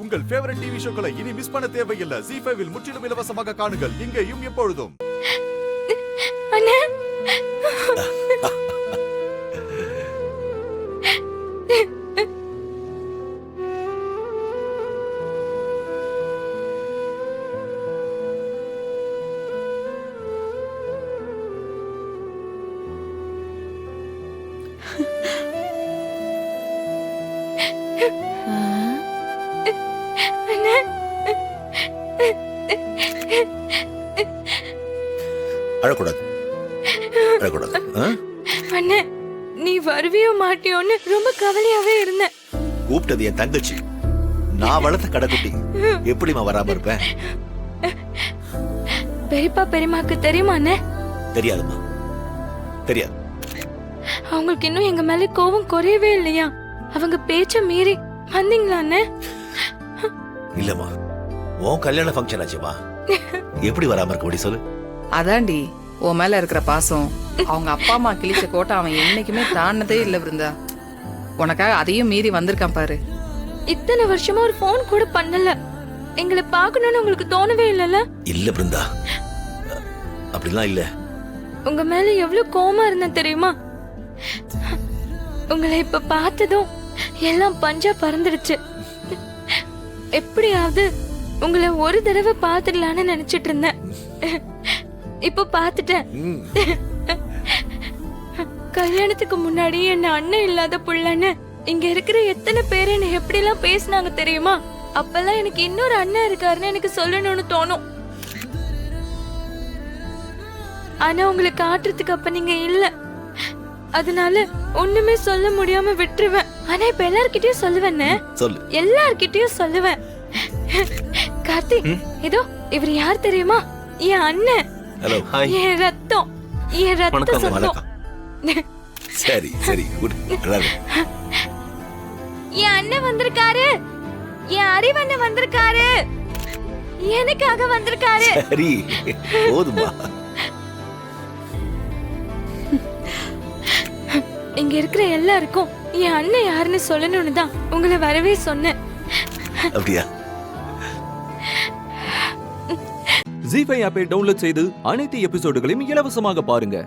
உங்கள் favourite TV ஷோக்களை இனி miss பண்ண தேவையில்லை. ZEE5 இல் முற்றிலும் இலவசமாக காணுங்கள். இங்கேயும் எப்பொழுதும். அண்ணே அழக்கூடாது, அழக்கூடாது. அண்ணே நீ வருவியோ மாட்டியோன்னு ரொம்ப கவலையாவே இருந்தேன். கூப்பிட்டது என் தங்கச்சி, நான் வளர்த்த கடைக்குட்டி, எப்படிமா வராம இருப்பேன்? பெரியப்பா பெரியமாக்கு தெரியுமா அண்ணே? தெரியாதுமா, தெரியாது. அவங்களுக்கு இன்னும் எங்க மேல கோபம் குறையவே இல்லையா? அவங்க பேச்ச மீறி வந்தீங்களா அண்ணே? இல்லம்மா, உன் கல்யாண ஃபங்க்ஷன் ஆச்சுமா, எப்படி வராம இருக்க முடியும் சொல்லு? அதாண்டி உன் மேல இருக்கிற பாசம். அவங்க அப்பா அம்மா கிழிச்ச கோட்டை அவன் என்னைக்குமே தாண்டதே இல்ல பிருந்தா. உனக்காக அதையும் மீறி வந்திருக்கான் பாரு. இத்தனை வருஷமா ஒரு போன் கூட பண்ணல. எங்களை பார்க்கணும்னு உங்களுக்கு தோணவே இல்லல? இல்ல பிருந்தா, அப்படிலாம் இல்ல. உங்க மேல எவ்வளவு கோவமா இருந்தேன் தெரியுமா? உங்களை இப்ப பார்த்ததும் எல்லாம் பஞ்சா பறந்துடுச்சு. எப்படியாவது உங்களை ஒரு தடவை பாத்துடலான்னு நினைச்சிட்டு இருந்தேன். இப்ப பாத்துட்டேன். கல்யாணத்துக்கு முன்னாடி என்ன அண்ணன் இல்லாத புள்ளன்னு இங்க இருக்கிற எத்தனை பேர் என்ன எப்படி எல்லாம் பேசினாங்க தெரியுமா? அப்பெல்லாம் எனக்கு இன்னொரு அண்ணன் இருக்காருன்னு எனக்கு சொல்லணும்னு தோணும். ஆனா உங்களை காட்டுறதுக்கு அப்ப நீங்க இல்ல. அதனால ஒண்ணுமே சொல்ல முடியாம விட்டுருவேன். ஆனா இப்ப எல்லார்கிட்டயும் சொல்லுவேன். சொல்லு. எல்லார்கிட்டயும் சொல்லுவேன். கார்த்திக், இதோ இவர் யார் தெரியுமா? என் அண்ணன். Hello, hi. என் ரத்தம், என் ரத்த சொந்தம். சரி சரி, குட். என் அண்ணன் வந்திருக்காரு. என் அறிவண்ணன் வந்திருக்காரு. எனக்காக வந்திருக்காரு. சரி, போதுமா? இங்க இருக்கிற எல்லாருக்கும் என் அண்ணன் யாருன்னு சொல்லணும்னு தான் உங்களை வரவே சொன்னேன். அப்படியா? ZEE5 ஆப்பை டவுன்லோட் செய்து அனைத்து எபிசோடுகளையும் இலவசமாக பாருங்க.